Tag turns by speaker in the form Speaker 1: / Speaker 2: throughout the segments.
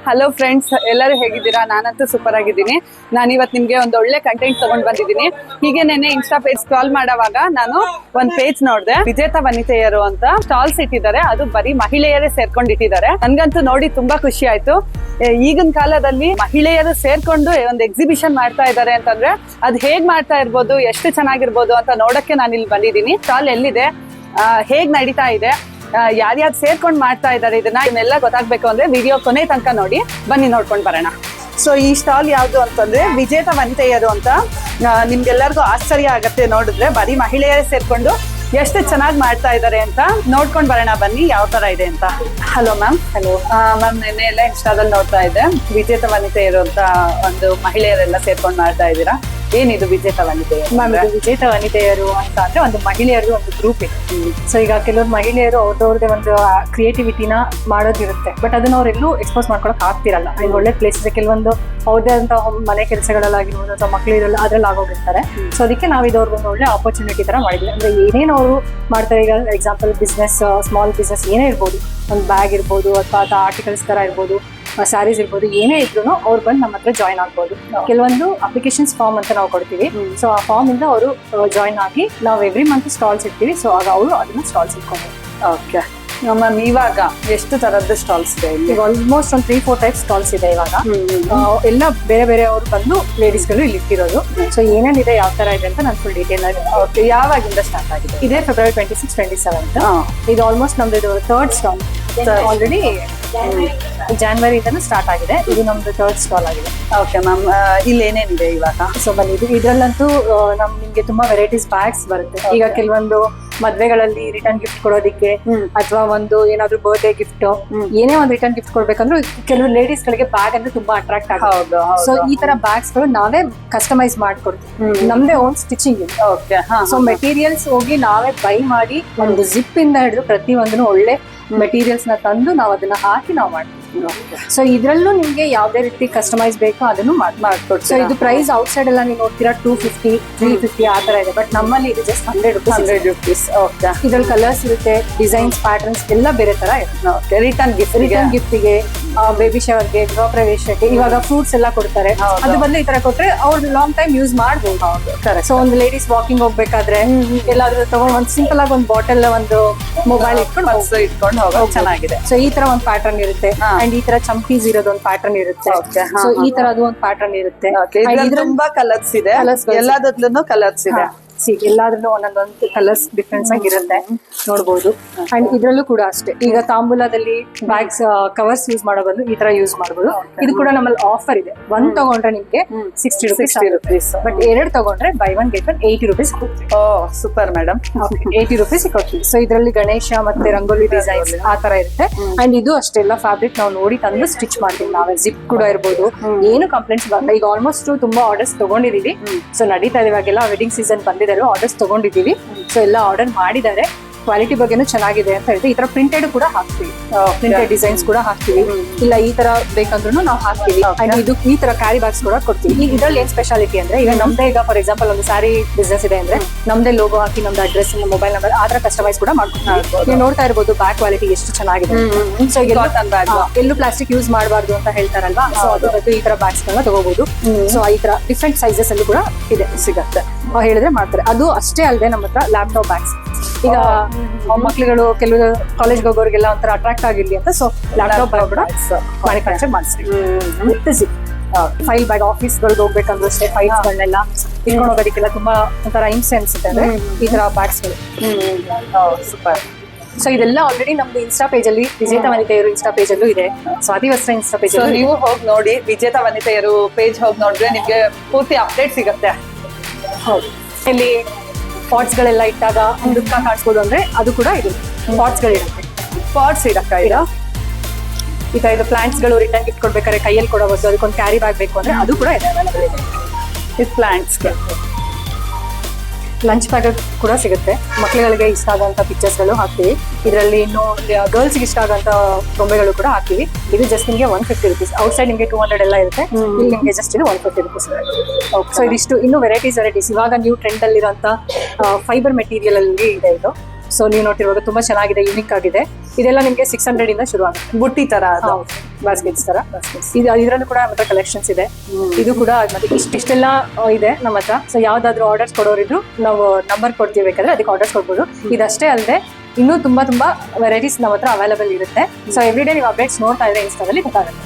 Speaker 1: Hello friends, ಎಲ್ಲರೂ ಹೇಗಿದ್ದೀರಾ? ನಾನಂತೂ ಸೂಪರ್ ಆಗಿದ್ದೀನಿ. ನಾನು ಇವತ್ತು ನಿಮಗೆ ಒಂದು ಒಳ್ಳೆ ಕಂಟೆಂಟ್ ತಗೊಂಡ್ ಬಂದಿದ್ದೀನಿ. ಹೀಗೆ ನೆನ್ನೆ ಇನ್ಸ್ಟಾ ಪೇಜ್ ಸ್ಕ್ರಾಲ್ ಮಾಡುವಾಗ ನಾನು ಒಂದು ಪೇಜ್ ನೋಡಿದೆ. ವಿಜೇತ ವನಿತೆಯರು ಅಂತ ಸ್ಟಾಲ್ಸ್ ಇಟ್ಟಿದ್ದಾರೆ. ಅದು ಬರೀ ಮಹಿಳೆಯರೇ ಸೇರ್ಕೊಂಡಿಟ್ಟಿದ್ದಾರೆ. ನನ್ಗಂತೂ ನೋಡಿ ತುಂಬಾ ಖುಷಿ ಆಯ್ತು. ಈಗಿನ ಕಾಲದಲ್ಲಿ ಮಹಿಳೆಯರು ಸೇರ್ಕೊಂಡು ಒಂದು ಎಕ್ಸಿಬಿಷನ್ ಮಾಡ್ತಾ ಇದ್ದಾರೆ ಅಂತಂದ್ರೆ ಅದು ಹೇಗ್ ಮಾಡ್ತಾ ಇರ್ಬೋದು, ಎಷ್ಟು ಚೆನ್ನಾಗಿರ್ಬೋದು ಅಂತ ನೋಡಕ್ಕೆ ನಾನು ಇಲ್ಲಿ ಬಂದಿದ್ದೀನಿ. ಸ್ಟಾಲ್ ಎಲ್ಲಿದೆ, ಹೇಗ್ ನಡೀತಾ ಇದೆ, ಯಾರ್ಯಾರು ಸೇರ್ಕೊಂಡು ಮಾಡ್ತಾ ಇದ್ದಾರೆ ಇದನ್ನೆಲ್ಲ ಗೊತ್ತಾಗ್ಬೇಕು ಅಂದ್ರೆ ವಿಡಿಯೋ ಕೊನೆ ತನಕ ನೋಡಿ. ಬನ್ನಿ ನೋಡ್ಕೊಂಡು ಬರೋಣ. ಸೊ ಈ ಸ್ಟಾಲ್ ಯಾವ್ದು ಅಂತಂದ್ರೆ ವಿಜೇತ ವನಿತೆಯರು ಅಂತ. ನಿಮ್ಗೆಲ್ಲರಿಗೂ ಆಶ್ಚರ್ಯ ಆಗತ್ತೆ ನೋಡಿದ್ರೆ, ಬರೀ ಮಹಿಳೆಯರೇ ಸೇರ್ಕೊಂಡು ಎಷ್ಟು ಚೆನ್ನಾಗಿ ಮಾಡ್ತಾ ಇದ್ದಾರೆ ಅಂತ ನೋಡ್ಕೊಂಡು ಬರೋಣ. ಬನ್ನಿ ಯಾವ ತರ ಇದೆ ಅಂತ. Hello ma'am. ಹಲೋ ಮ್ಯಾಮ್, ನೆನ್ನೆ ಎಲ್ಲ ಇನ್ಸ್ಟಾದಲ್ಲಿ ನೋಡ್ತಾ ಇದ್ದೆ, ವಿಜೇತ ವನಿತೆಯರು ಅಂತ ಒಂದು ಮಹಿಳೆಯರೆಲ್ಲ ಸೇರ್ಕೊಂಡು ಮಾಡ್ತಾ ಇದ್ದೀರಾ. ಏನಿದು ವಿಜೇತ ವನಿತೆಯರು?
Speaker 2: ಮ್ಯಾಮ್, ಇದು ವಿಜೇತ ವನಿತೆಯರು ಅಂತ ಅಂದ್ರೆ ಒಂದು ಮಹಿಳೆಯರು ಒಂದು ಗ್ರೂಪ್ ಇದೆ. ಸೊ ಈಗ ಕೆಲವರು ಮಹಿಳೆಯರು ಅವ್ರವ್ರದೇ ಒಂದು ಕ್ರಿಯೇಟಿವಿಟಿನ ಮಾಡೋದಿರುತ್ತೆ, ಬಟ್ ಅದನ್ನ ಅವ್ರೆಲ್ಲೂ ಎಕ್ಸ್ಪೋಸ್ ಮಾಡ್ಕೊಳಕ್ ಆಗ್ತಿರಲ್ಲ. ಈಗ ಒಳ್ಳೆ ಪ್ಲೇಸಸ್ ಕೆಲವೊಂದು ಅವ್ರದೇ ಅಂತ ಮನೆ ಕೆಲಸಗಳಲ್ಲಾಗಿರ್ಬೋದು ಅಥವಾ ಮಕ್ಳು ಇರಲ್ಲ ಅದ್ರಲ್ಲಿ ಆಗೋಗಿರ್ತಾರೆ. ಸೊ ಅದಕ್ಕೆ ನಾವು ಇದು ಅವ್ರಿಗೊಂದು ಒಳ್ಳೆ ಆಪರ್ಚುನಿಟಿ ತರ ಮಾಡಿದ್ವಿ. ಅಂದ್ರೆ ಏನೇನು ಅವರು ಮಾಡ್ತಾರೆ, ಈಗ ಎಕ್ಸಾಂಪಲ್ ಬಿಸ್ನೆಸ್, ಸ್ಮಾಲ್ ಬಿಸ್ನೆಸ್ ಏನೇ ಇರ್ಬೋದು, ಒಂದು ಬ್ಯಾಗ್ ಇರ್ಬೋದು ಅಥವಾ ಆರ್ಟಿಕಲ್ಸ್ ತರ ಇರ್ಬೋದು, ಸ್ಯಾರೀಸ್ ಇರ್ಬೋದು, ಏನೇ ಇದ್ರು ಅವ್ರು ಬಂದು ನಮ್ಮ ಹತ್ರ ಜಾಯ್ನ್ ಆಗ್ಬೋದು. ಕೆಲವೊಂದು ಅಪ್ಲಿಕೇಶನ್ಸ್ ಫಾರ್ಮ್ ಅಂತ ನಾವು ಕೊಡ್ತೀವಿ. ಸೊ ಆ ಫಾರ್ಮ್ ಇಂದ ಅವರು ಜಾಯ್ನ್ ಆಗಿ ನಾವು ಎವ್ರಿ ಮಂತ್ ಸ್ಟಾಲ್ಸ್ ಇರ್ತೀವಿ. ಸೊ ಆಗ ಅವರು ಅದನ್ನ ಸ್ಟಾಲ್ಸ್ ಇಟ್ಕೊಂಡು.
Speaker 1: ಓಕೆ ಮ್ಯಾಮ್, ಇವಾಗ ಎಷ್ಟು ತರದ್ದು ಸ್ಟಾಲ್ಸ್ ಇದೆ?
Speaker 2: ಈಗ ಆಲ್ಮೋಸ್ಟ್ ಒಂದು 3-4 ಟೈಪ್ ಸ್ಟಾಲ್ಸ್ ಇದೆ ಇವಾಗ. ಎಲ್ಲ ಬೇರೆ ಬೇರೆ ಅವರು ಬಂದು ಲೇಡೀಸ್ಗಳು ಇಲ್ಲಿ ಇಟ್ಟಿರೋದು. ಸೊ ಏನೇನಿದೆ, ಯಾವ ತರ ಇದೆ ಅಂತ ನಾನು ಫುಲ್ ಡೀಟೇಲ್ ಆಗಿ.
Speaker 1: ಓಕೆ, ಯಾವಾಗಿಂದ ಸ್ಟಾರ್ಟ್ ಆಗಿದೆ?
Speaker 2: ಇದೇ ಫೆಬ್ರವರಿ 26, 27. ಇದು ಆಲ್ಮೋಸ್ಟ್ ನಮ್ದು ಇದು 3rd ಸ್ಟಾಲ್. ಆಲ್ರೆಡಿ ಜಾನ್ವರಿಯಿಂದನೂ ಸ್ಟಾರ್ಟ್ ಆಗಿದೆ. ಇದು ನಮ್ದು 3rd ಸ್ಟಾಲ್ ಆಗಿದೆ.
Speaker 1: ಓಕೆ ಮ್ಯಾಮ್, ಇಲ್ಲಿ ಏನೇನಿದೆ ಇವಾಗ?
Speaker 2: ಸೊ ಬನ್ನಿ, ಇದ್ರಲ್ಲಂತೂ ನಿಮ್ಗೆ ತುಂಬಾ ವೆರೈಟೀಸ್ ಬ್ಯಾಗ್ಸ್ ಬರುತ್ತೆ. ಈಗ ಕೆಲವೊಂದು ಮದ್ವೆಗಳಲ್ಲಿ ರಿಟರ್ನ್ ಗಿಫ್ಟ್ ಕೊಡೋದಿಕ್ಕೆ ಅಥವಾ ಒಂದು ಏನಾದ್ರು ಬರ್ತ್ಡೇ ಗಿಫ್ಟ್, ಏನೇ ಒಂದು ರಿಟರ್ನ್ ಗಿಫ್ಟ್ ಕೊಡ್ಬೇಕಂದ್ರೆ ಕೆಲವು ಲೇಡೀಸ್ ಗಳಿಗೆ ಬ್ಯಾಗ್ ಅಂದ್ರೆ ತುಂಬಾ ಅಟ್ರಾಕ್ಟ್ ಆಗುತ್ತೆ. ಸೊ ಈ ತರ ಬ್ಯಾಗ್ಸ್ ಗಳು ನಾವೇ ಕಸ್ಟಮೈಸ್ ಮಾಡ್ಕೊಡ್ತೀವಿ. ನಮ್ದೇ ಓನ್ ಸ್ಟಿಚಿಂಗ್ ಇದೆ. ಸೊ ಮೆಟೀರಿಯಲ್ಸ್ ಹೋಗಿ ನಾವೇ ಬೈ ಮಾಡಿ ಒಂದು ಜಿಪ್ ಇಂದ ಹಿಡಿದು ಪ್ರತಿ ಒಂದನ್ನು ಒಳ್ಳೆ ಮೆಟೀರಿಯಲ್ಸ್ ನ ತಂದು ನಾವು ಅದನ್ನ ಹಾಕಿ ನಾವು ಮಾಡ್ತೀವಿ. ಸೊ ಇದ್ರಲ್ಲೂ ನಿಮ್ಗೆ ಯಾವ್ದೇ ರೀತಿ ಕಸ್ಟಮೈಸ್ ಬೇಕೋ ಅದನ್ನು ಮಾಡ್ಕೊಡ್ತೀವಿ. ಸೊ ಇದು ಪ್ರೈಸ್ ಔಟ್ ಸೈಡ್ ಎಲ್ಲ ನೀವು ನೋಡ್ತೀರಾ 250, 350 ಆ ತರ ಇದೆ. ಬಟ್ ನಮ್ಮಲ್ಲಿ ಇದು ಜಸ್ಟ್ 100 rupees. ಇದ್ರಲ್ಲಿ ಕಲರ್ಸ್ ಇರುತ್ತೆ, ಡಿಸೈನ್ಸ್, ಪ್ಯಾಟರ್ನ್ಸ್ ಎಲ್ಲ ಬೇರೆ ತರ ಇರುತ್ತೆ.
Speaker 1: ರಿಟರ್ನ್
Speaker 2: ಗಿಫ್ಟ್ಗೆ, ಬೇಬಿ ಶವರ್ಗೆ, ಗೃಹ ಪ್ರವೇಶಕ್ಕೆ, ಇವಾಗ ಫ್ರೂಟ್ಸ್ ಎಲ್ಲ ಕೊಡ್ತಾರೆ. ಅದ್ರ ಬದಲು ಈ ತರ ಕೊಟ್ರೆ ಅವ್ರು ಲಾಂಗ್ ಟೈಮ್ ಯೂಸ್ ಮಾಡ್ಬೋದು. ಸೊ ಒಂದು ಲೇಡೀಸ್ ವಾಕಿಂಗ್ ಹೋಗ್ಬೇಕಾದ್ರೆ ಎಲ್ಲಾದ್ರೂ ತಗೊಂಡ್ ಒಂದು ಸಿಂಪಲ್ ಆಗಿ ಒಂದು ಬಾಟಲ್, ಒಂದು ಮೊಬೈಲ್ ಇಟ್ಕೊಂಡು
Speaker 1: ಹೋಗೋದು ಚೆನ್ನಾಗಿದೆ.
Speaker 2: ಸೊ ಈ ತರ ಒಂದು ಪ್ಯಾಟರ್ನ್ ಇರುತ್ತೆ. ಅಂಡ್ ಈ ತರ ಚಂಪೀಸ್ ಇರೋದು ಒಂದು ಪ್ಯಾಟರ್ನ್ ಇರುತ್ತೆ. ಸೊ ಈ ತರದ್ದು ಒಂದು ಪ್ಯಾಟರ್ನ್ ಇರುತ್ತೆ.
Speaker 1: ತುಂಬಾ ಕಲರ್ಸ್ ಇದೆ, ಎಲ್ಲದರಲ್ಲೂ ಕಲರ್ಸ್ ಇದೆ.
Speaker 2: ಎಲ್ಲಾದ್ರೂ ಒಂದೊಂದು ಕಲರ್ಸ್ ಡಿಫ್ರೆನ್ಸ್ ಆಗಿರುತ್ತೆ, ನೋಡ್ಬೋದು. ಅಂಡ್ ಇದ್ರಲ್ಲೂ ಕೂಡ ಅಷ್ಟೇ, ಈಗ ತಾಂಬೂಲದಲ್ಲಿ ಬ್ಯಾಗ್ಸ್ ಕವರ್ಸ್ ಯೂಸ್ ಮಾಡೋ ಬದಲು ಈ ತರ ಯೂಸ್ ಮಾಡಬಹುದು. ಇದು ಕೂಡ ನಮ್ಮಲ್ಲಿ ಆಫರ್ ಇದೆ. ಒಂದ್ ತಗೊಂಡ್ರೆ ನಿಮ್ಗೆ 60 rupees, ಬಟ್ 2 ತಗೊಂಡ್ರೆ by 1 get 1 80 rupees.
Speaker 1: Super madam,
Speaker 2: 80 rupees ಕೊಡ್ತೀವಿ. ಸೊ ಇದ್ರಲ್ಲಿ ಗಣೇಶ ಮತ್ತೆ ರಂಗೋಲಿ ಡಿಸೈನ್ಸ್ ಆ ತರ ಇರುತ್ತೆ. ಅಂಡ್ ಇದು ಅಷ್ಟೆಲ್ಲ ಫ್ಯಾಬ್ರಿಕ್ ನಾವು ನೋಡಿ ತಂದು ಸ್ಟಿಚ್ ಮಾಡ್ತೀವಿ ನಾವೇ. ಜಿಪ್ ಕೂಡ ಇರ್ಬೋದು, ಏನು ಕಂಪ್ಲೇಂಟ್ಸ್ ಬರಲ್ಲ. ಈಗ ಆಲ್ಮೋಸ್ಟ್ ತುಂಬಾ ಆರ್ಡರ್ಸ್ ತಗೊಂಡಿದೀವಿ. ಸೊ ನಡೀತಾ ಇದೆ, ಇವಾಗೆಲ್ಲ ವೆಡ್ಡಿಂಗ್ ಸೀಸನ್ ಬಂದಿದೆ, ಆರ್ಡರ್ಸ್ ತಗೊಂಡಿದ್ದೀವಿ. ಸೊ ಎಲ್ಲ ಆರ್ಡರ್ ಮಾಡಿದ್ದಾರೆ. ಕ್ವಾಲಿಟಿ ಬಗ್ಗೆನೂ ಚೆನ್ನಾಗಿದೆ ಅಂತ ಹೇಳ್ತೀವಿ. ಈ ತರ ಪ್ರಿಂಟೆಡ್ ಕೂಡ ಹಾಕ್ತೀವಿ, ಪ್ರಿಂಟೆಡ್ ಡಿಸೈನ್ಸ್ ಕೂಡ ಹಾಕ್ತಿವಿ. ಇಲ್ಲ ಈ ತರ ಬೇಕಂದ್ರೂ ನಾವು ಹಾಕ್ತಿವಿ. ಇದು ಈ ತರ ಕ್ಯಾರಿ ಬ್ಯಾಗ್ಸ್ ಕೂಡ ಕೊಡ್ತೀವಿ. ಈಗ ಇದ್ರಲ್ಲಿ ಏನ್ ಸ್ಪೆಷಾಲಿಟಿ ಅಂದ್ರೆ, ಈಗ ನಮ್ದೇ, ಈಗ ಫಾರ್ ಎಕ್ಸಾಂಪಲ್ ಒಂದು ಸ್ಯಾರಿ ಬಿಸ್ನೆಸ್ ಇದೆ ಅಂದ್ರೆ ನಮ್ದೇ ಲೋಗೋ ಹಾಕಿ ನಮ್ದು ಅಡ್ರೆಸ್, ಮೊಬೈಲ್ ನಂಬರ್ ಆ ತರ ಕಸ್ಟಮೈಸ್ ಕೂಡ ಮಾಡ್ಕೊಡ್ತೀವಿ. ನೀವು ನೋಡ್ತಾ ಇರ್ಬೋದು ಬ್ಯಾಗ್ ಕ್ವಾಲಿಟಿ ಎಷ್ಟು ಚೆನ್ನಾಗಿದೆ. ಸೊ ಎಲ್ಲೂ ಪ್ಲಾಸ್ಟಿಕ್ ಯೂಸ್ ಮಾಡಬಾರ್ದು ಅಂತ ಹೇಳ್ತಾರಲ್ವಾ. ಸೊ ಅದು ಈ ತರ ಬ್ಯಾಗ್ಸ್ ಗಳನ್ನ ತಗೋಬಹುದು. ಸೊ ಈ ತರ ಡಿಫ್ರೆಂಟ್ ಸೈಜಸ್ ಅಲ್ಲಿ ಕೂಡ ಇದೆ, ಸಿಗತ್ತೆ. ಹೇಳಿದ್ರೆ ಮಾಡ್ತಾರೆ. ಅದು ಅಷ್ಟೇ ಅಲ್ಲದೆ ನಮ್ಮ ಹತ್ರ ಲ್ಯಾಪ್ಟಾಪ್ ಬ್ಯಾಗ್ಸ್. ಈಗ ಮಕ್ಳುಗಳು ಕೆಲವು ಕಾಲೇಜ್ಗೆ ಹೋಗೋರಿಗೆಲ್ಲ ಒಂಥರ ಅಟ್ರಾಕ್ಟ್ ಆಗಿರ್ಲಿ ಅಂತ ಸೊ ಲ್ಯಾಪ್ಟಾಪ್ ಬ್ಯಾಗ್ ಕೂಡ ಮ್ಯಾನುಫ್ಯಾಕ್ಚರ್ ಮಾಡಿಸ್ತೀವಿ. ಫೈಲ್ ಬ್ಯಾಗ್, ಆಫೀಸ್ಗಳಿಗೆ ಹೋಗ್ಬೇಕಂದ್ರೆ ಅಷ್ಟೇ ಫೈಲ್ಸ್ ಗಳನ್ನೆಲ್ಲ ಇಟ್ಕೊಂಡು ಹೋಗೋದಕ್ಕೆಲ್ಲ ತುಂಬಾ ಒಂಥರ ಹಿಂಸೆ ಅನ್ಸುತ್ತೆ ಅಂದ್ರೆ ಈ ತರ ಬ್ಯಾಗ್ಸ್ಗಳು.
Speaker 1: ಸೂಪರ್.
Speaker 2: ಸೊ ಇದೆಲ್ಲ ಆಲ್ರೆಡಿ ನಮ್ದು ಇನ್ಸ್ಟಾ ಪೇಜ್ ಅಲ್ಲಿ, ವಿಜೇತ ವನಿತೆಯರು ಇನ್ಸ್ಟಾ ಪೇಜ್ ಅಲ್ಲೂ ಇದೆ, ಸ್ವಾತಿ ವಸ್ತ್ರ ಇನ್ಸ್ಟಾ ಪೇಜ್ ಅಲ್ಲಿ.
Speaker 1: ನೀವು ಹೋಗಿ ನೋಡಿ, ವಿಜೇತ ವನಿತೆಯರು ಪೇಜ್ ಹೋಗಿ ನೋಡಿದ್ರೆ ನಿಮ್ಗೆ ಪೂರ್ತಿ ಅಪ್ಡೇಟ್ ಸಿಗುತ್ತೆ.
Speaker 2: ಹೌದು, ಇಲ್ಲಿ ಪಾಟ್ಸ್ ಗಳೆಲ್ಲ ಇಟ್ಟಾಗ ದುಃಖ ಕಾಣಿಸ್ಬೋದು ಅಂದ್ರೆ ಅದು ಕೂಡ ಇದೆ. ಪಾಟ್ಸ್ ಗಳಿರುತ್ತೆ,
Speaker 1: ಪಾಟ್ಸ್ ಇಡಕ್ಕ ಇದು
Speaker 2: ಈ ತರ ಇದು ಪ್ಲಾಂಟ್ಸ್ ಗಳು ರಿಟರ್ನ್ ಗಿಫ್ಟ್ ಕೊಡ್ಬೇಕಾದ್ರೆ ಕೈಯಲ್ಲಿ ಕೊಡಬಹುದು. ಅದಕ್ಕೊಂದು ಕ್ಯಾರಿ ಬ್ಯಾಗ್ ಬೇಕು ಅಂದ್ರೆ ಅದು ಕೂಡ ಇದೆ.
Speaker 1: ಇದು ಪ್ಲಾಂಟ್ಸ್ಗೆ
Speaker 2: ಲಂಚ್ ಬ್ಯಾಗ್ ಕೂಡ ಸಿಗುತ್ತೆ. ಮಕ್ಕಳುಗಳಿಗೆ ಇಷ್ಟ ಆಗುವಂತ ಪಿಕ್ಚರ್ಸ್ ಗಳು ಹಾಕ್ತೀವಿ. ಇದರಲ್ಲಿ ಇನ್ನು ಗರ್ಲ್ಸ್ ಇಷ್ಟ ಆಗುವಂತ ಗೊಂಬೆಗಳು ಕೂಡ ಹಾಕ್ತೀವಿ. ಇದು ಜಸ್ಟ್ ನಿಮಗೆ 150 rupees. ಔಟ್ ಸೈಡ್ ನಿಮಗೆ 200 ಎಲ್ಲ ಇರುತ್ತೆ. ಇಲ್ಲಿ ನಿಮಗೆ ಜಸ್ಟ್ ಇದು 150 rupees. ಸೊ ಇದಿಷ್ಟು. ಇನ್ನು ವೆರೈಟೀಸ್ ಇವಾಗ ನ್ಯೂ ಟ್ರೆಂಡ್ ಅಲ್ಲಿರುವಂತ ಫೈಬರ್ ಮೆಟೀರಿಯಲ್ ಅಲ್ಲಿ ಇದೆ ಇದು. ಸೊ ನೀವು ನೋಡ್ತಿರುವಾಗ ತುಂಬಾ ಚೆನ್ನಾಗಿದೆ, ಯೂನಿಕ್ ಆಗಿದೆ. ಇದೆಲ್ಲ ನಿಮ್ಗೆ 600 ಇಂದ ಶುರು ಆಗುತ್ತೆ.
Speaker 1: ಬುಟ್ಟಿ ತರ ಅದು.
Speaker 2: ಬಾಸ್ಕೆಟ್ಸ್ ತರ. ಇದರಲ್ಲೂ ಕೂಡ ನಮ್ಮ ಹತ್ರ ಕಲೆಕ್ಷನ್ಸ್ ಇದೆ. ಇದು ಕೂಡ ಮತ್ತೆ ಇಷ್ಟೆಲ್ಲ ಇದೆ ನಮ್ಮ ಹತ್ರ. ಸೊ ಯಾವ್ದಾದ್ರು ಆರ್ಡರ್ಸ್ ಕೊಡೋರಿದ್ರು ನಾವು ನಂಬರ್ ಕೊಡ್ತೀವಿ, ಬೇಕಾದ್ರೆ ಅದಕ್ಕೆ ಆರ್ಡರ್ಸ್ ಕೊಡ್ಬೋದು. ಇದಷ್ಟೇ ಅಲ್ಲದೆ ಇನ್ನೂ ತುಂಬಾ ವೆರೈಟೀಸ್ ನಮ್ಮ ಹತ್ರ ಅವೈಲೇಬಲ್ ಇರುತ್ತೆ. ಸೊ ಎವ್ರಿ ಡೇ ನೀವು ಅಪ್ಡೇಟ್ಸ್ ನೋಡ್ತಾ ಇದ್ರೆ ಇನ್ಸ್ಟಾದಲ್ಲಿ ಗೊತ್ತಾಗುತ್ತೆ.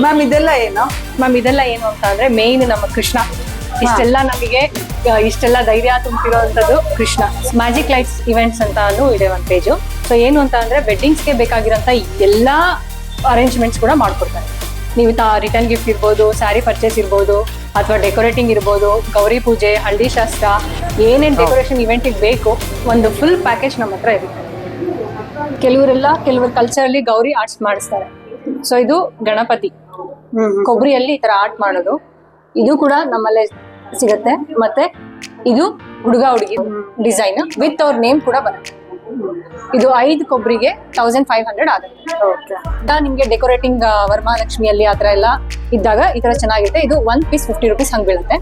Speaker 1: ಮ್ಯಾಮ್ ಇದೆಲ್ಲ ಏನು?
Speaker 2: ಮ್ಯಾಮ್ ಇದೆಲ್ಲ ಏನು ಅಂತ ಅಂದ್ರೆ ಮೇನ್ ನಮ್ಮ ಕೃಷ್ಣ. ಇಷ್ಟೆಲ್ಲ ನಮಗೆ ಇಷ್ಟೆಲ್ಲ ಧೈರ್ಯ ತುಂಬಿರುವಂತದ್ದು ಕೃಷ್ಣ. ಮ್ಯಾಜಿಕ್ ಲೈಟ್ಸ್ ಇವೆಂಟ್ಸ್ ಅಂತ ಇದೆ ಒಂದು ಪೇಜು. ಸೊ ಏನು ಅಂತ ಅಂದ್ರೆ ವೆಡ್ಡಿಂಗ್ಸ್ಗೆ ಬೇಕಾಗಿರೋಂಥ ಎಲ್ಲಾ ಅರೇಂಜ್ಮೆಂಟ್ಸ್ ಕೂಡ ಮಾಡ್ಕೊಡ್ತಾರೆ. ನೀವು ರಿಟರ್ನ್ ಗಿಫ್ಟ್ ಇರ್ಬೋದು, ಸ್ಯಾರಿ ಪರ್ಚೇಸ್ ಇರ್ಬೋದು, ಅಥವಾ ಡೆಕೋರೇಟಿಂಗ್ ಇರ್ಬೋದು, ಗೌರಿ ಪೂಜೆ, ಹಳದಿ ಶಾಸ್ತ್ರ, ಏನೇನು ಡೆಕೋರೇಷನ್ ಇವೆಂಟಿಗೆ ಬೇಕು ಒಂದು ಫುಲ್ ಪ್ಯಾಕೇಜ್ ನಮ್ಮ ಹತ್ರ ಇರುತ್ತೆ. ಕೆಲವರು ಕಲ್ಚರಲ್ಲಿ ಗೌರಿ ಆರ್ಟ್ಸ್ ಮಾಡಿಸ್ತಾರೆ. ಸೊ ಇದು ಗಣಪತಿ ಕೊಬ್ಬರಿಯಲ್ಲಿ ಈ ತರ ಆರ್ಟ್ ಮಾಡೋದು, ಇದು ಕೂಡ ನಮ್ಮಲ್ಲೇ ಸಿಗುತ್ತೆ. ಮತ್ತೆ ಇದು ಹುಡುಗ ಹುಡುಗಿ ಡಿಸೈನ್ ವಿತ್ ಅವ್ರ ನೇಮ್ ಕೂಡ ಬರುತ್ತೆ. ಇದು 5 ಕೊಬ್ಬರಿಗೆ 1500 ಆಗುತ್ತೆ. ನಿಮ್ಗೆ ಡೆಕೋರೇಟಿಂಗ್ ವರಮಹಾಲಕ್ಷ್ಮಿಯಲ್ಲಿ ಆತರ ಎಲ್ಲ ಇದ್ದಾಗ ಈ ತರ ಚೆನ್ನಾಗಿರುತ್ತೆ. ಇದು 1 ಪೀಸ್ 50 rupees ಹಂಗ್ ಬೀಳುತ್ತೆ.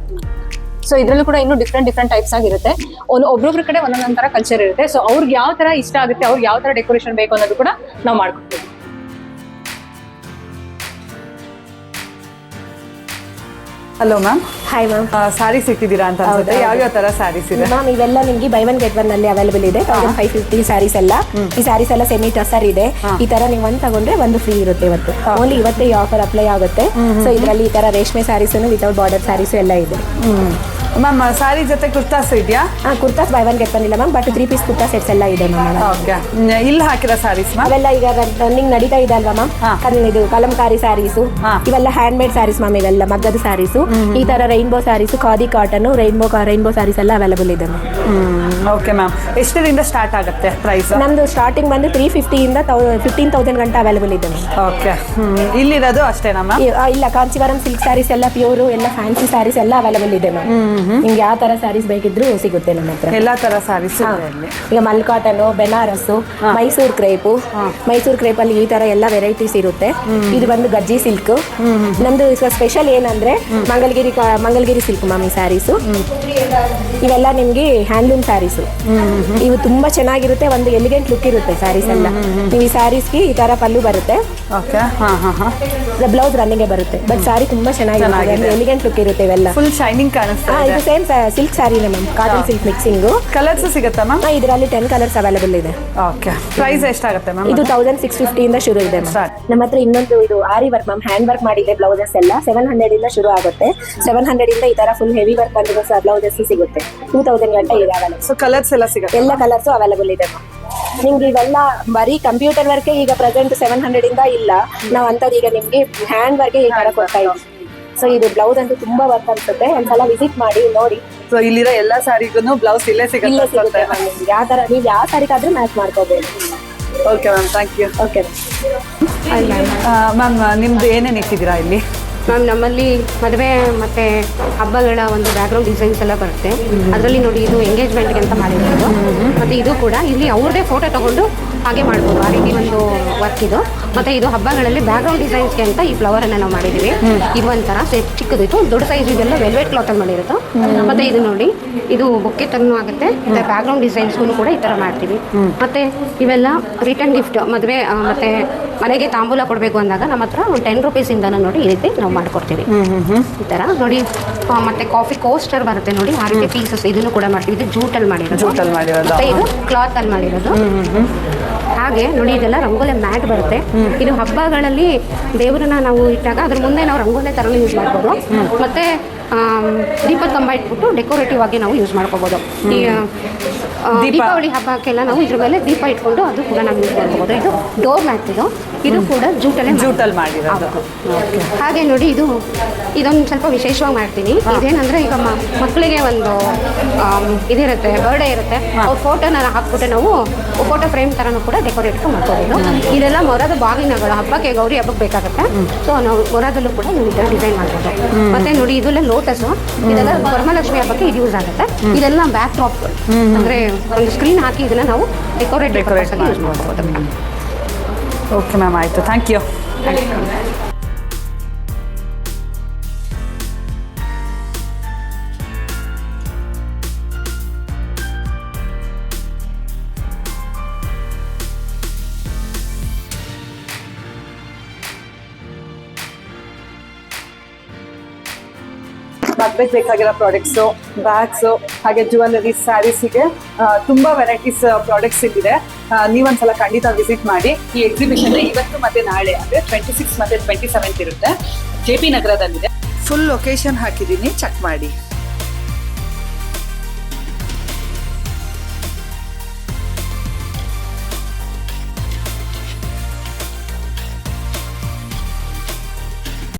Speaker 2: ಸೊ ಇದ್ರಲ್ಲೂ ಕೂಡ ಇನ್ನೂ ಡಿಫ್ರೆಂಟ್ ಟೈಪ್ಸ್ ಆಗಿರುತ್ತೆ. ಒಬ್ಬೊಬ್ರ ಕಡೆ ಒಂದೊಂದ್ ತರ ಕಲ್ಚರ್ ಇರುತ್ತೆ. ಸೊ ಅವ್ರಿಗೆ ಯಾವ ತರ ಇಷ್ಟ ಆಗುತ್ತೆ, ಅವ್ರಿಗೆ ಯಾವ ತರ ಡೆಕೋರೇಷನ್ ಬೇಕು ಅನ್ನೋದು ಕೂಡ ನಾವು ಮಾಡ್ಕೊಡ್ತೀವಿ.
Speaker 1: Hello ma'am.
Speaker 3: Hi ma'am.
Speaker 1: Sarees ಇಟ್ಟಿದ್ದೀರಾ ಅಂತ ಅನ್ಸುತ್ತೆ. ಯಾವ್ಯಾವ ತರ ಸ್ಯಾರೀಸ್ ಇದೆ
Speaker 3: ಮ್ಯಾಮ್? ಇವೆಲ್ಲ ನಿಮ್ಗೆ ಬೈ 1 get 1 ಅಲ್ಲಿ ಅವೈಲೇಬಲ್ ಇದೆ. 1550 ಸ್ಯಾರೀಸ್ ಎಲ್ಲ. ಈ ಸ್ಯಾರೀಸ್ ಎಲ್ಲ ಸೆಮಿ ಟಸರ್ ಇದೆ. ಈ ತರ ನೀವು ಒಂದು ತಗೊಂಡ್ರೆ ಒಂದು ಫ್ರೀ ಇರುತ್ತೆ. ಇವತ್ತು ಓನ್ಲಿ ಇವತ್ತೇ ಈ ಆಫರ್ ಅಪ್ಲೈ ಆಗುತ್ತೆ. ಸೊ ಇದರಲ್ಲಿ ಈ ತರ ರೇಷ್ಮೆ ಸ್ಯಾರೀಸ್ ವಿತೌಟ್ ಬಾರ್ಡರ್ ಸ್ಯಾರೀಸ್ ಎಲ್ಲ ಇದೆ.
Speaker 1: ಮ್ಯಾಮ್ ಸ್ಯಾರಿ ಜೊತೆ ಕುರ್ತಾಸ್ ಇದೆಯಾ?
Speaker 3: ಕುರ್ತಾಸ್ ಬೈ 1 get 1 ಇಲ್ಲ ma'am, but 3 piece kurta sets ಎಲ್ಲ ಇದೆ ಮ್ಯಾಮ್.
Speaker 1: ಓಕೆ. ಇಲ್ಲಿ ಹಾಕಿರೋ ಸ್ಯಾರೀಸ್
Speaker 3: ಅವೆಲ್ಲ ಈಗ ರನ್ನಿಂಗ್ ನಡೀತಾ ಇದೆ ಅಲ್ವಾ ಮ್ಯಾಮ್? ಇದು ಕಲಂಕಾರಿ ಸ್ಯಾರೀಸು, ಇವೆಲ್ಲ ಹ್ಯಾಂಡ್ ಮೇಡ್ ಸ್ಯಾರೀಸ್ ಮ್ಯಾಮ್. ಇವೆಲ್ಲ ಮಗ್ಗದ ಸ್ಯಾರೀಸು, ಈ ತರ rainbow sarees, khadi cotton, rainbow sarees ಎಲ್ಲ ಅವೈಲೇಬಲ್ ಇದೆ ಮ್ಯಾಮ್.
Speaker 1: Okay ma'am. ಎಷ್ಟರಿಂದ ಸ್ಟಾರ್ಟ್ ಆಗುತ್ತೆ ಪ್ರೈಸ್?
Speaker 3: ನಮ್ದು ಸ್ಟಾರ್ಟಿಂಗ್ ಬಂದು 350 ಇಂದ 15,000 ಗಂಟ ಅವೈಲೇಬಲ್ ಇದೆ ಮ್ಯಾಮ್.
Speaker 1: ಓಕೆ. ಇಲ್ಲಿರೋದು ಅಷ್ಟೇನಾ ಮ್ಯಾಮ್?
Speaker 3: ಇಲ್ಲ, ಕಾಂಚೀವರಂ ಸಿಲ್ಕ್ ಸ್ಯಾರೀಸ್ ಎಲ್ಲ ಪ್ಯೂರ್, ಎಲ್ಲ ಫ್ಯಾನ್ಸಿ ಸ್ಯಾರೀಸ್ ಎಲ್ಲ ಅವೈಲೇಬಲ್ ಇದೆ ಮ್ಯಾಮ್. ನಿಮ್ಗೆ ಯಾವ ತರ ಸ್ಯಾರೀಸ್ ಬೇಕಿದ್ರು ಸಿಗುತ್ತೆ ನಮ್ಮ ಹತ್ರ.
Speaker 1: ಎಲ್ಲಾ ತರ ಸ್ಯಾರೀಸ್
Speaker 3: ಈಗ ಮಲ್ ಕಾಟನ್, ಬೆನಾರಸ್, ಮೈಸೂರ್ ಕ್ರೇಪ್ ಅಲ್ಲಿ ಈ ತರ ಎಲ್ಲ ವೆರೈಟೀಸ್ ಇರುತ್ತೆ. ಇದು ಬಂದು ಗಜ್ಜಿ ಸಿಲ್ಕ್. ನಮ್ದು ಸ್ಪೆಷಲ್ ಏನಂದ್ರೆ ಮಂಗಲ್ಗಿರಿ ಸಿಲ್ಕ್ ಮ್ಯಾಮ್ ಈ ಸ್ಯಾರೀಸು. ಇವೆಲ್ಲ ನಿಮ್ಗೆ ಹ್ಯಾಂಡ್ಲೂಮ್ ಸ್ಯಾರೀಸು. ಇವು ತುಂಬಾ ಚೆನ್ನಾಗಿರುತ್ತೆ, ಒಂದು ಎಲಿಗೆಂಟ್ ಲುಕ್ ಇರುತ್ತೆ ಸ್ಯಾರೀಸ್ ಎಲ್ಲ. ನೀವು ಈ ಸ್ಯಾರೀಸ್ಗೆ ಈ ತರ ಪಲ್ಲು ಬರುತ್ತೆ, ಬ್ಲೌಸ್ ರನ್ನಿಂಗ್ ಬರುತ್ತೆ. ಬಟ್ ಸ್ಯಾರಿ ತುಂಬಾ ಚೆನ್ನಾಗಿರುತ್ತೆ, ಎಲಿಗೆಂಟ್ ಲುಕ್ ಇರುತ್ತೆ. ಇವೆಲ್ಲ
Speaker 1: ಫುಲ್ ಶೈನಿಂಗ್ ಕಾಣಿಸ್ತಾ ಇದೆ.
Speaker 3: ಇದು ಸೇಮ್ ಸಿಲ್ಕ್ ಸ್ಯಾರಿನೇ ma'am, cotton silk mixing.
Speaker 1: Colours ಸಿಗುತ್ತಾ ಮ್ಯಾಮ್?
Speaker 3: ಇದರಲ್ಲಿ 10 ಕಲರ್ಸ್ ಅವೈಲೇಬಲ್ ಇದೆ.
Speaker 1: ಓಕೆ. ಪ್ರೈಸ್ ಎಷ್ಟಾಗುತ್ತೆ ಮ್ಯಾಮ್?
Speaker 3: ಇದು 1650 ಇಂದ ಶುರು ಇದೆ ಮ್ಯಾಮ್. ನಮ್ಮ ಹತ್ರ ಇನ್ನೊಂದು ಇದು ಆರಿ ವರ್ಕ್ ಮ್ಯಾಮ್, ಹ್ಯಾಂಡ್ ವರ್ಕ್ ಮಾಡಿದೆ ಬ್ಲೌಸಸ್ ಎಲ್ಲ 700 ಇಂದ ಶುರು ಆಗುತ್ತೆ. 700 ಇಂದ ಈ ತರ ಫುಲ್ ಹೆವಿ ವರ್ಕ್ ಬಂದಿರೋ ಬ್ಲೌಸಸ್ ಸಿಗುತ್ತೆ. 2000 ಗಂಟೆ ಇದೆ ಅವೈಲೇಬಲ್.
Speaker 1: ಸೊ ಕಲರ್ಸ್ ಎಲ್ಲ ಸಿಗುತ್ತೆ?
Speaker 3: ಎಲ್ಲ ಕಲರ್ಸ್ ಅವೈಲೇಬಲ್ ಇದೆ ಮ್ಯಾಮ್. ನಿಮ್ಗೆ ಇವೆಲ್ಲ ಬರೀ ಕಂಪ್ಯೂಟರ್ ವರ್ಕ್ ಈಗ ಪ್ರೆಸೆಂಟ್ 700 ಇಂದ ಇಲ್ಲ. ನಾವು ಅಂತದ್ದು ಈಗ ನಿಮ್ಗೆ ಹ್ಯಾಂಡ್ ವರ್ಕ್ ಈ ತರ ಕೊಡ್ತಾ ಇದ್ದೀವಿ. ಸೊ ಇದು ಬ್ಲೌಸ್ ಅಂತೂ ತುಂಬಾ ವರ್ಕ್ ಅನ್ಸುತ್ತೆ, ಒಂದ್ಸಲ ವಿಸಿಟ್ ಮಾಡಿ ನೋಡಿ.
Speaker 1: ಸೊ ಇಲ್ಲಿರೋ ಎಲ್ಲಾ ಸಾರಿಗೂ ಬ್ಲೌಸ್ ಇಲ್ಲೇ ಸಿಗುತ್ತೆ.
Speaker 3: ಯಾವ ತರ ನೀವು ಯಾವ ಸಾರಿಗಾದ್ರೂ ಮ್ಯಾಚ್ ಮಾಡ್ಕೋಬಹುದು.
Speaker 1: Okay ma'am, thank you.
Speaker 3: Okay
Speaker 1: ma'am, ನಿಮ್ದು ಏನೇನು ಇಟ್ಟಿದ್ದೀರಾ ಇಲ್ಲಿ?
Speaker 4: ಮ್ಯಾಮ್, ನಮ್ಮಲ್ಲಿ ಮದುವೆ ಮತ್ತು ಹಬ್ಬಗಳ ಒಂದು ಬ್ಯಾಕ್ಗ್ರೌಂಡ್ ಡಿಸೈನ್ಸ್ ಎಲ್ಲ ಬರುತ್ತೆ. ಅದರಲ್ಲಿ ನೋಡಿ, ಇದು ಎಂಗೇಜ್ಮೆಂಟ್ಗೆ ಅಂತ ಮಾಡಿರೋದು. ಮತ್ತು ಇದು ಕೂಡ ಇಲ್ಲಿ ಅವ್ರದ್ದೇ ಫೋಟೋ ತೊಗೊಂಡು ಹಾಗೆ ಮಾಡ್ಬೋದು, ಆ ರೀತಿ ಒಂದು ವರ್ಕ್ ಇದು. ಮತ್ತು ಇದು ಹಬ್ಬಗಳಲ್ಲಿ ಬ್ಯಾಕ್ಗ್ರೌಂಡ್ ಡಿಸೈನ್ಸ್ಗೆ ಅಂತ ಈ ಫ್ಲವರನ್ನು ನಾವು ಮಾಡಿದ್ದೀವಿ. ಇದು ಒಂಥರ ಚಿಕ್ಕದಿತ್ತು, ದೊಡ್ಡ ಸೈಜ್ ಇದೆಲ್ಲ ವೆಲ್ವೆಟ್ ಕ್ಲಾತಲ್ಲಿ ಮಾಡಿರೋದು. ಮತ್ತು ಇದು ನೋಡಿ, ಇದು ಬೊಕ್ಕೆ ತನೂ ಆಗುತ್ತೆ. ಮತ್ತು ಬ್ಯಾಕ್ಗ್ರೌಂಡ್ ಡಿಸೈನ್ಸ್ಗೂ ಕೂಡ ಈ ಥರ ಮಾಡ್ತೀವಿ. ಮತ್ತು ಇವೆಲ್ಲ ರಿಟರ್ನ್ ಗಿಫ್ಟ್, ಮದುವೆ ಮತ್ತು ಮನೆಗೆ ತಾಂಬೂಲ ಕೊಡಬೇಕು ಅಂದಾಗ ನಮ್ಮ ಹತ್ರ ಒಂದು 10 ರೂಪೀಸಿಂದ ನೋಡಿ ಈ ರೀತಿ ನಾವು ಮಾಡಿಕೊಡ್ತೀವಿ. ಈ ಥರ ನೋಡಿ. ಮತ್ತು ಕಾಫಿ ಕೋಸ್ಟರ್ ಬರುತ್ತೆ ನೋಡಿ, ಆ ರೀತಿ ಪೀಸಸ್ ಇದನ್ನು ಕೂಡ ಮಾಡ್ತೀವಿ. ಇದು ಜೂಟಲ್ಲಿ ಮಾಡಿರೋದು, ಮತ್ತು ಇದು ಕ್ಲಾತಲ್ಲಿ ಮಾಡಿರೋದು. ಹಾಗೆ ನೋಡಿ, ಇದೆಲ್ಲ ರಂಗೋಲಿ ಮ್ಯಾಟ್ ಬರುತ್ತೆ. ಇದು ಹಬ್ಬಗಳಲ್ಲಿ ದೇವರನ್ನ ನಾವು ಇಟ್ಟಾಗ ಅದ್ರ ಮುಂದೆ ನಾವು ರಂಗೋಲಿ ಥರ ಯೂಸ್ ಮಾಡ್ಬೋದು. ಮತ್ತು ದೀಪದ ಕಂಬ ಇಟ್ಬಿಟ್ಟು ಡೆಕೋರೇಟಿವ್ ಆಗಿ ನಾವು ಯೂಸ್ ಮಾಡ್ಕೋಬೋದು. ಈ ದೀಪಾವಳಿ ಹಬ್ಬಕ್ಕೆಲ್ಲ ನಾವು ಇದ್ರ ಮೇಲೆ ದೀಪ ಇಟ್ಕೊಂಡು ಅದು ಕೂಡ ನಾವು ಯೂಸ್ ಮಾಡ್ಕೋಬೋದು. ಇದು ಡೋರ್ ಮ್ಯಾಟ್. ಇದು ಕೂಡ ಜೂಟಲ್ಲಿ ಮಾಡಿರೋದು. ಹಾಗೆ ನೋಡಿ, ಇದೊಂದು ಸ್ವಲ್ಪ ವಿಶೇಷವಾಗಿ ಮಾಡ್ತೀನಿ. ಇದೇನಂದರೆ, ಈಗ ಮಕ್ಕಳಿಗೆ ಒಂದು ಇದಿರುತ್ತೆ, ಬರ್ಡೇ ಇರುತ್ತೆ, ಅವ್ರ ಫೋಟೋನ ಹಾಕ್ಬಿಟ್ಟು ನಾವು ಫೋಟೋ ಫ್ರೇಮ್ ಥರನೂ ಕೂಡ ಡೆಕೋರೇಟ್ ಮಾಡ್ಕೋಬೋದು. ಇದೆಲ್ಲ ಮೊರದ ಬಾಗಿನಗಳು ಹಬ್ಬಕ್ಕೆ, ಗೌರಿ ಹಬ್ಬಕ್ಕೆ ಬೇಕಾಗುತ್ತೆ. ಸೊ ನಾವು ಮೊರದಲ್ಲೂ ಕೂಡ ನೀವು ಇದರ ಡಿಸೈನ್ ಮಾಡ್ಬೋದು. ಮತ್ತು ನೋಡಿ, ಇದೆಲ್ಲ ಲೋಟಸು, ಇದೆಲ್ಲ ವರಮಹಾಲಕ್ಷ್ಮಿ ಹಬ್ಬಕ್ಕೆ ಇದು ಯೂಸ್ ಆಗುತ್ತೆ. ಇದೆಲ್ಲ ಬ್ಯಾಕ್ ಡ್ರಾಪ್ ಅಂದರೆ ಒಂದು ಸ್ಕ್ರೀನ್ ಹಾಕಿ ಇದನ್ನು ನಾವು ಡೆಕೋರೇಟ್ ಯೂಸ್ ಮಾಡ್ಬೋದು.
Speaker 1: ಓಕೆ ಮ್ಯಾಮ್, ಆಯಿತು. Thank you. ಮದ್ವೆಗೆ ಬೇಕಾಗಿರೋ ಪ್ರಾಡಕ್ಟ್ಸು, ಬ್ಯಾಗ್ಸು, ಹಾಗೆ ಜ್ಯುವೆಲರಿ, ಸ್ಯಾರೀಸ್, ಹೀಗೆ ತುಂಬಾ ವೆರೈಟೀಸ್ ಪ್ರಾಡಕ್ಟ್ಸ್ ಇಲ್ಲಿದೆ. ನೀವೊಂದ್ಸಲ ಖಂಡಿತ ವಿಸಿಟ್ ಮಾಡಿ. ಈ ಎಕ್ಸಿಬಿಷನ್ ಇವತ್ತು ಮತ್ತೆ ನಾಳೆ ಅಂದ್ರೆ 26 ಮತ್ತೆ 27 ಇರುತ್ತೆ. JP ನಗರದಲ್ಲಿದೆ. ಫುಲ್ ಲೊಕೇಶನ್ ಹಾಕಿದ್ದೀನಿ, ಚೆಕ್ ಮಾಡಿ.